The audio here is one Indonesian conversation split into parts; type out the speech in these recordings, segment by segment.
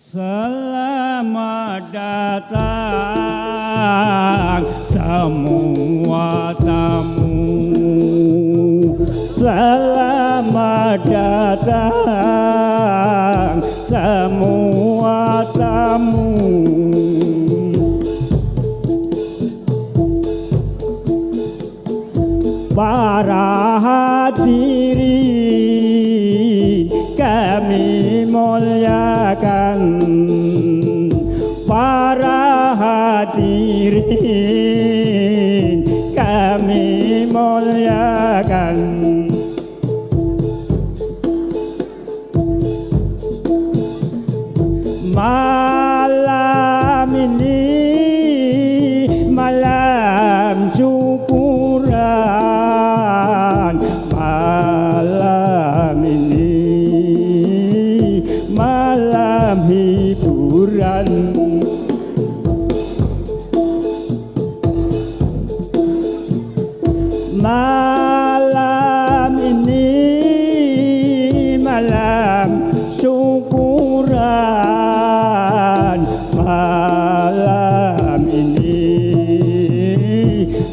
Selamat datang semua tamu. Selamat datang semua tamu. Para hadirin kami muliakan, para hadirin kami muliakan. Malam ini malam syukuran, malam ini malam hiburan. Malam ini malam syukuran, malam ini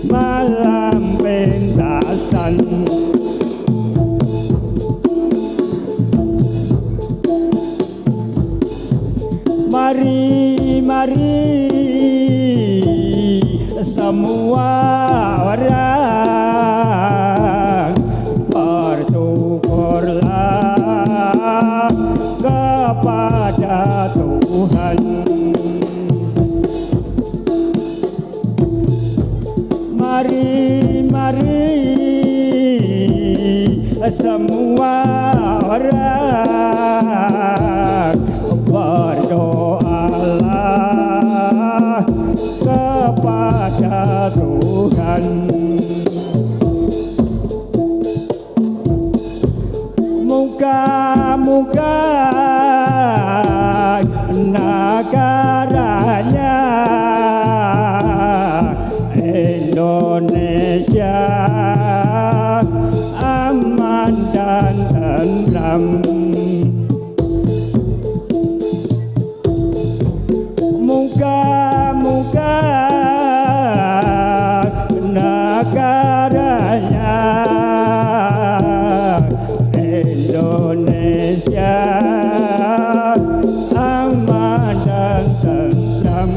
malam pentasan. Mari, mari semua orang bersyukurlah kepada Tuhan. Mari, mari semua orang berdoalah kepada Tuhan. Moga-moga negaranya Indonesia aman dan tentram. Moga-moga negaranya Indonesia aman dan tentram.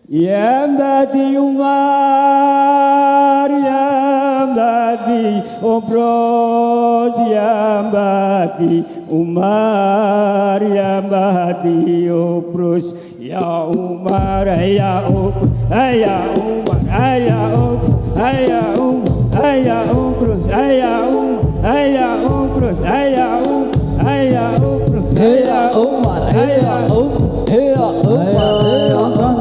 Ya Mbadi Umar, ya Mbadi Obros, ya Mbadi Umar, ya Mbadi Obros, ya Umar, ya Obros, ya Umar, ya Obros, ya Umar, ya Obros, ya Umar, ya Obros, ya Umar, ya Obros, ya Umar, ya Umar.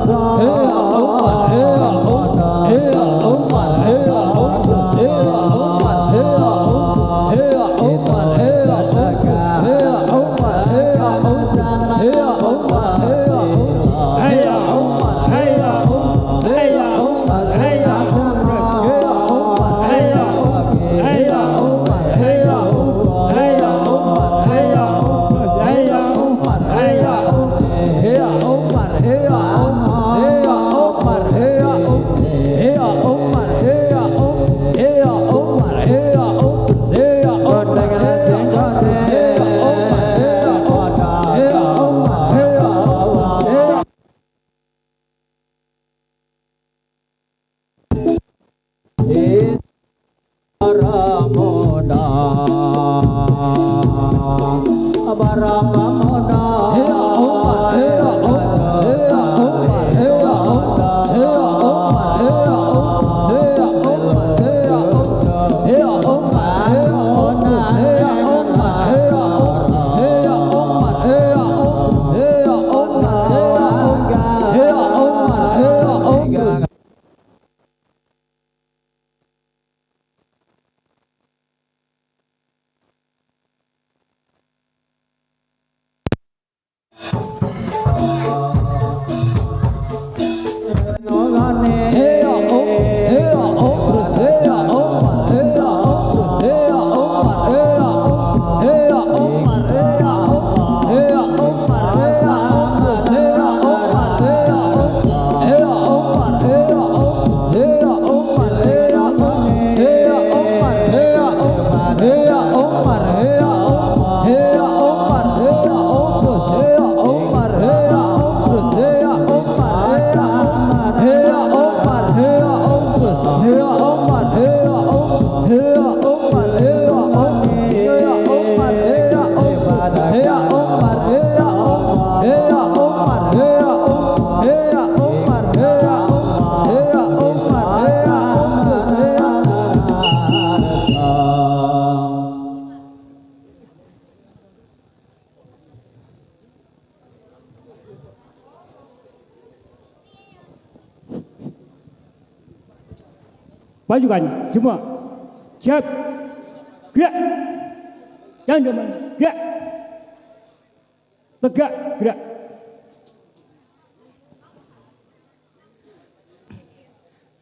Pasukan semua siap gerak jangan depan gerak tegak gerak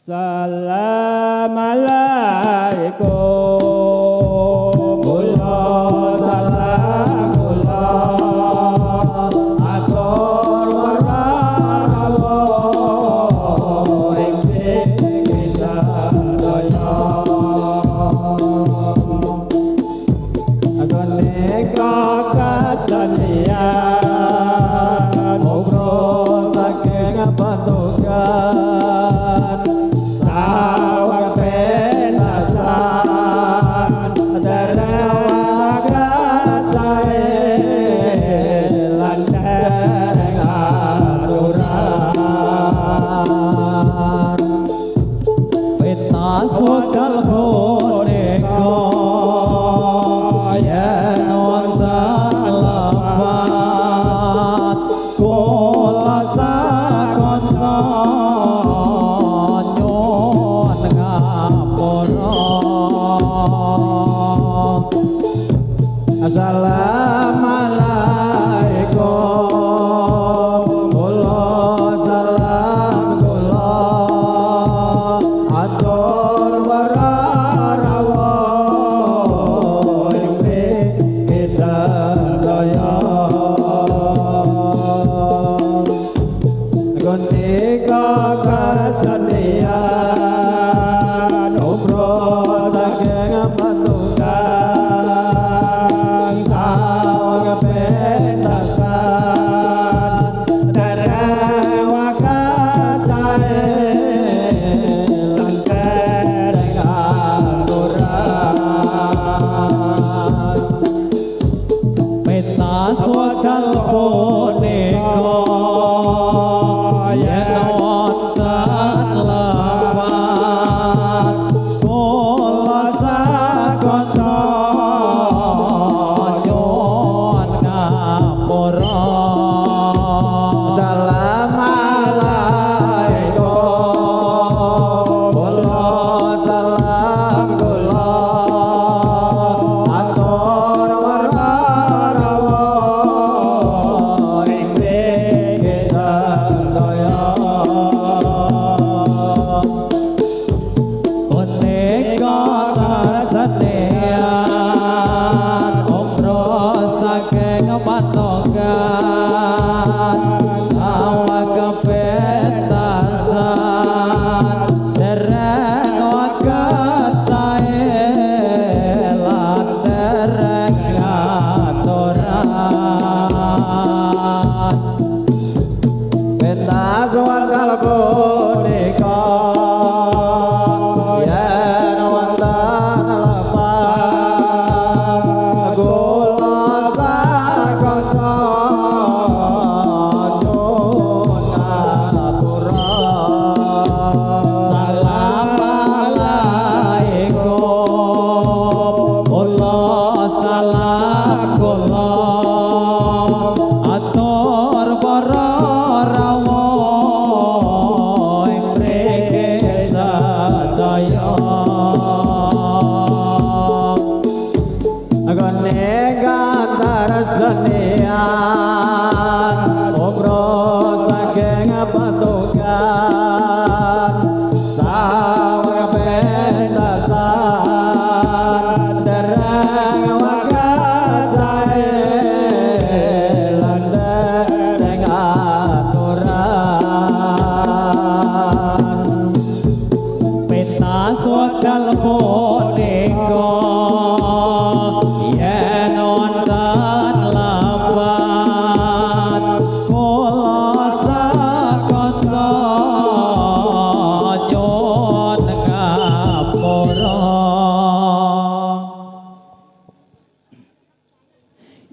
Assalamualaikum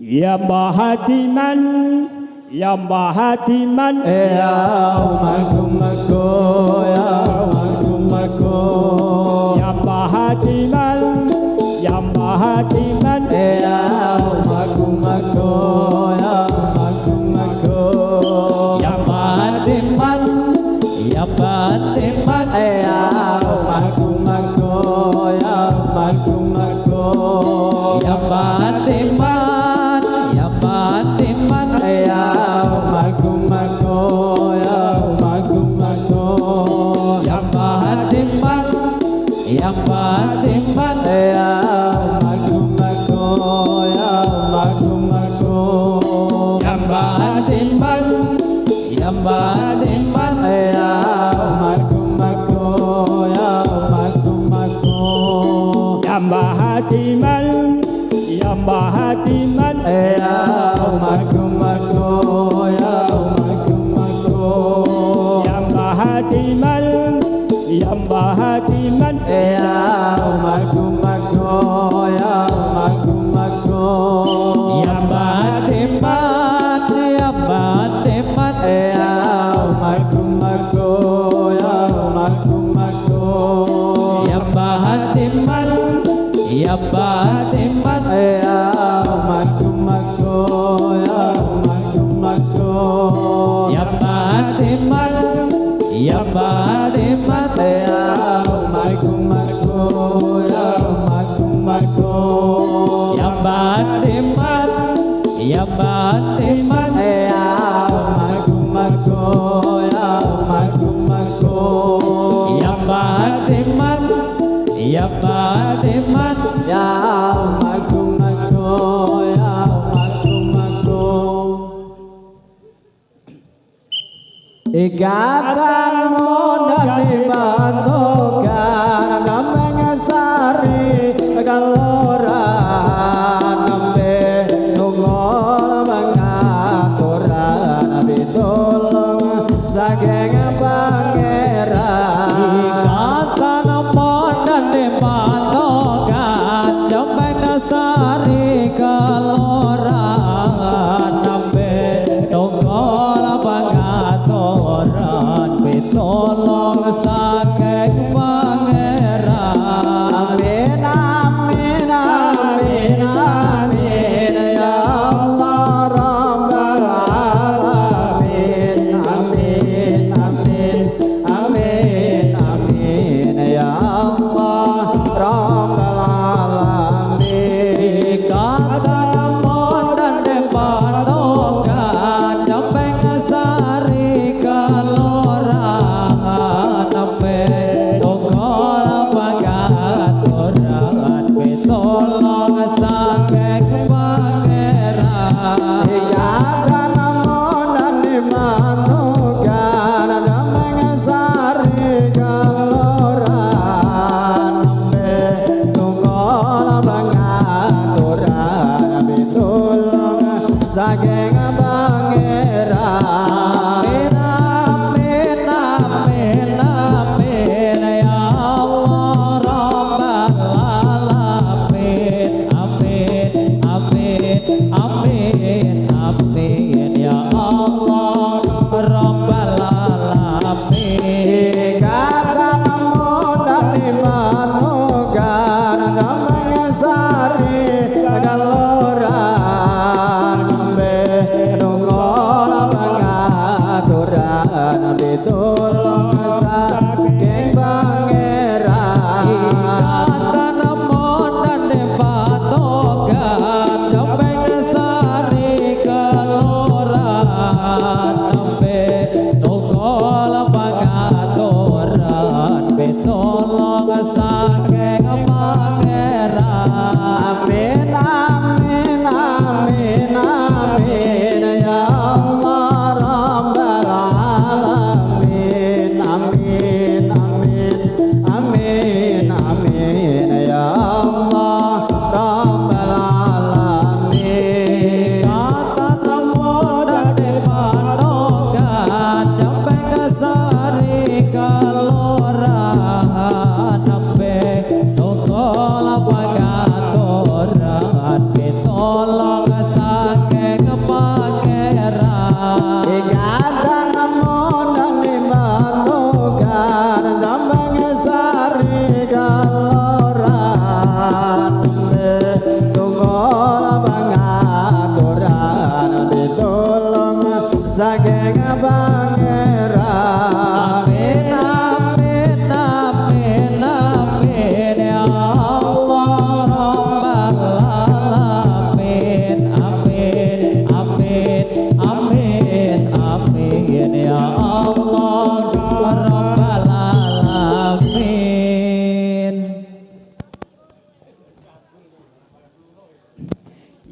Ya Mahadiman Ya Mahadiman Ya Umakumako Ya Umakumako Ya Mahadiman Ya Mahadiman Ya Umakumako Ya Umakumako Ya Mahadiman Ya Mahadiman Ya Umakumako Magumako Yambatiman Yambatiman Ayau Magumako Magumako Yambatiman Yambatiman Ayau Magumako Magumako Yambatiman Yambatiman Ayau Magumako Magumako Yambahatiman Yambahatiman Ayau Magumako Magumako Yambahatiman Yambahatiman Ayau Magumako Magumako Yambatiman Yambatiman Ayau Magumako Magumako Yambatiman Yambatiman Ayau Magumako Magumako Yambatiman Yambatiman Ayau Magumako Magumako Yambatiman Yambatiman Ayau Magumako Magumako Yambatiman Yambatiman Ayau Magumako Magumako Ikatanmu dan dibantukan Namanya sari kaloran Nembe nungol mengaturan Ditolong saking pangeran Ikatanmu dan dibantukan Namanya sari kaloran Nembe nungol pangaturan pitolong sake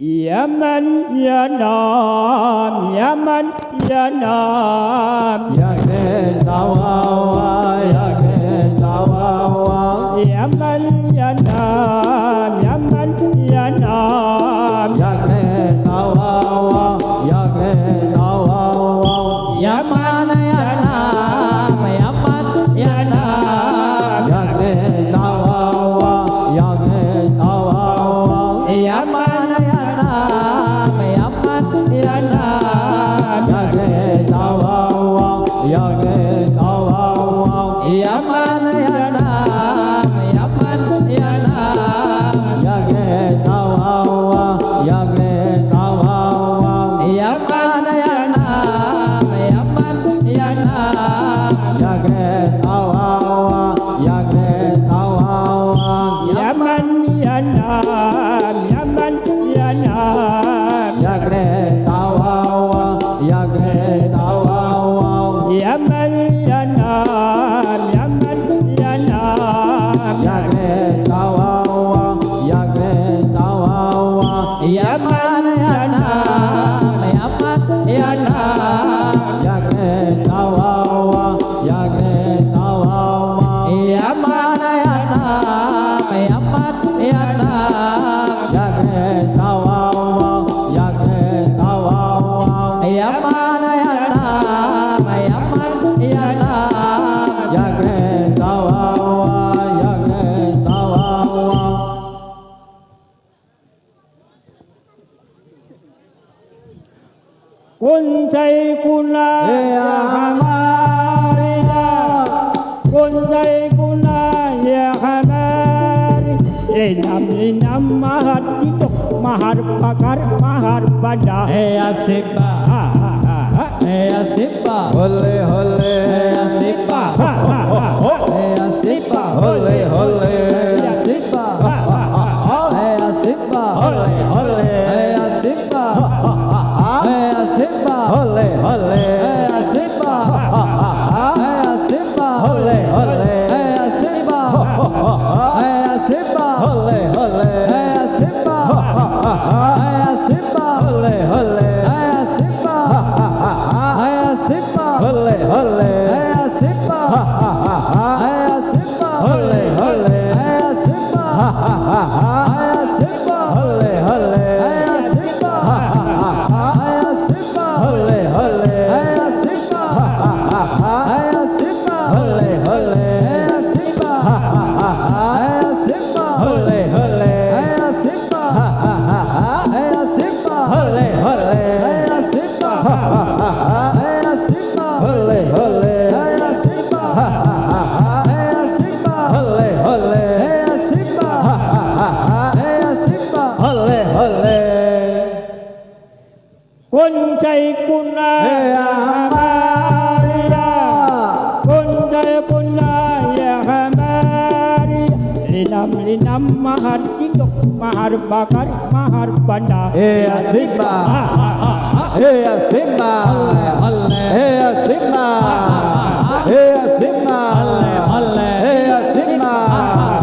Yaman ya nam, Yaman ya nam, Yagne tawawa, yagne tawawa, Yaman ya nam, Yaman ya nam, yagne tawawa, yagne tawawa, Yaman ya nam, Yaman ya nam, yagne tawawa, yagne tawawa, Yaman ya nam, Yaman ya nam, yagne tawawa, yagne tawawa, Yaman ya nam, Yaman ya nam, yagne tawawa, yagne tawawa, Yaman ya nam, Yaman ya nam, yagne tawawa, yagne tawawa, Yaman ya nam, Yaman ya nam, yagne tawawa, yagne tawawa, Yaman ya nam, Yaman ya nam, yagne tawawa, yagne tawawa, Yaman ya nam, Yaman ya nam, yagne tawawa, yagne tawawa, Yaman ya nam, Yaman ya nam, yagne tawawa, yagne tawawa, Yaman ya nam, Yaman ya nam, yagne tawawa, yagne tawawa. Kuncai kuna ya hamariya, kuncai kuna ya hamari, linam mahar tidok, mahar bakar, mahar bada. Asika, asika, hole hole, asika, asika, hole hole, asika, asika, hole hole, asika, asika, hole hole, asika, asika, hole hole, asika, asika, hole hole, asika, asika, hole hole. Hole hole, asipa, asipa, hole hole, asipa, asipa, hole hole, asipa, asipa, hole hole, asipa, asipa, hole hole, asipa, asipa, hole hole, asipa, asipa, hole hole, asipa. Hole hole, asipa, asipa, hole hole, asipa, asipa, hole hole. Kuncai kuna ya hamariya, kuncai kuna ya hamari, linam mahar tidok, mahar bakar, mahar bada. Asipa, asipa, asipa, asipa, asipa, asipa,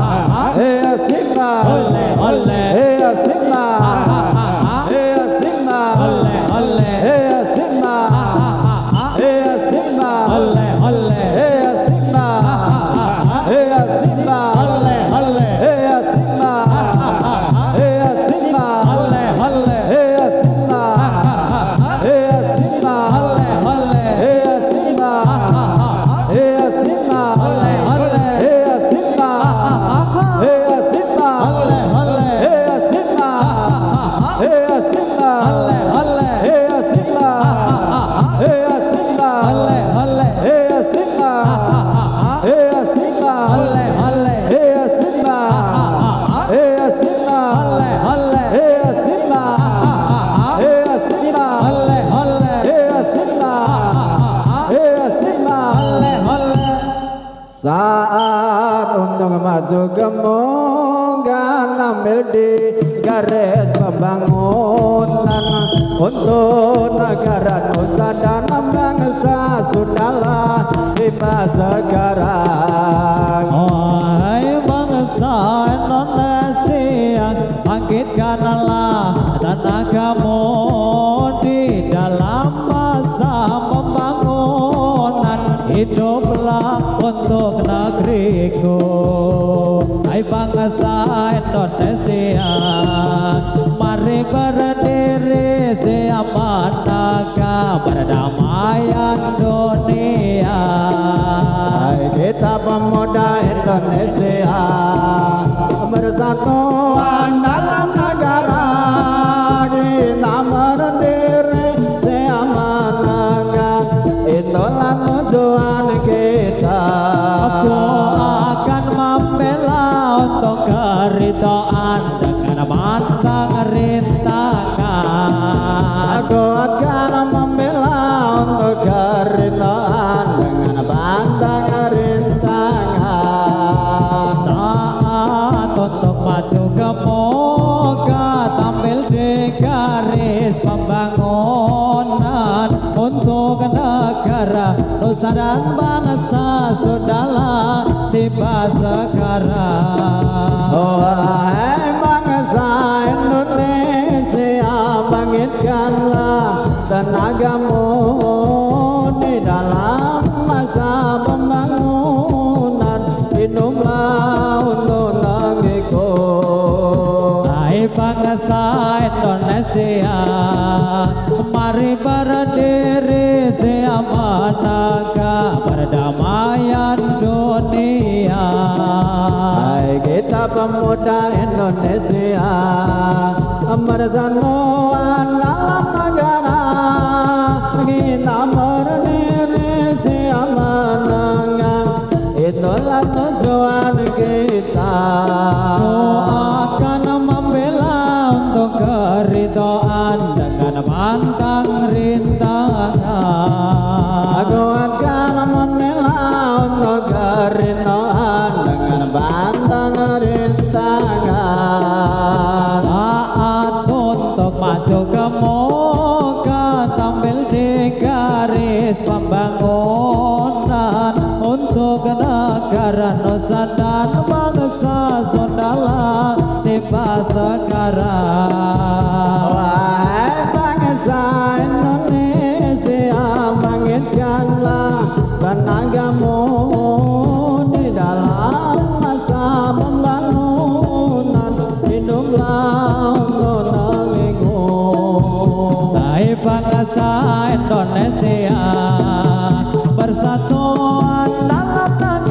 Saat untuk maju ke munggah ambil di garis pembangunan untuk negara Nusa dan bangsa sudahlah tiba sekarang. Hai bangsa Indonesia, bangkitkanlah tanah bagiku. Hai bangsa Indonesia, mari berdiri siapa naga perdamaian dunia. Hai kita pemuda Indonesia, bersatuan dalam negara. Kita berdiri siapa naga, itulah tujuan kita. Aku akan membela untuk keridhaan dengan pantang rintangan. Aku akan membela untuk keridhaan dengan pantang rintangan. Saat untuk maju ke muka, tampil di garis pembangunan untuk negara, nusa dan bangsa sudahlah tiba sekarang. Oh hai bangsa Indonesia, bangkitkanlah tenagamu di dalam masa pembangunan. Hiduplah untuk negeriku. Hai bangsa Indonesia, mari berdiri siapa naga perdamaian dunia. Hai kita pemuda Indonesia, bersatuan dalam negara. Kita berdiri siapa naga, itulah tujuan kita. Aku akan membela untuk keridhaan dengan pantang rintangan. Aku akan membela untuk keridhaan dengan pantang rintangan. Saat untuk maju ke muka, tampil di garis pembangunan untuk negara, nusa dan bangsa sudahlah tiba sekarang. Wahai bangsa Indonesia, bangkitkanlah tenagamu di dalam masa pembangunan. Hiduplah untuk negeriku. Hai bangsa Indonesia, bersatuan dalam negara.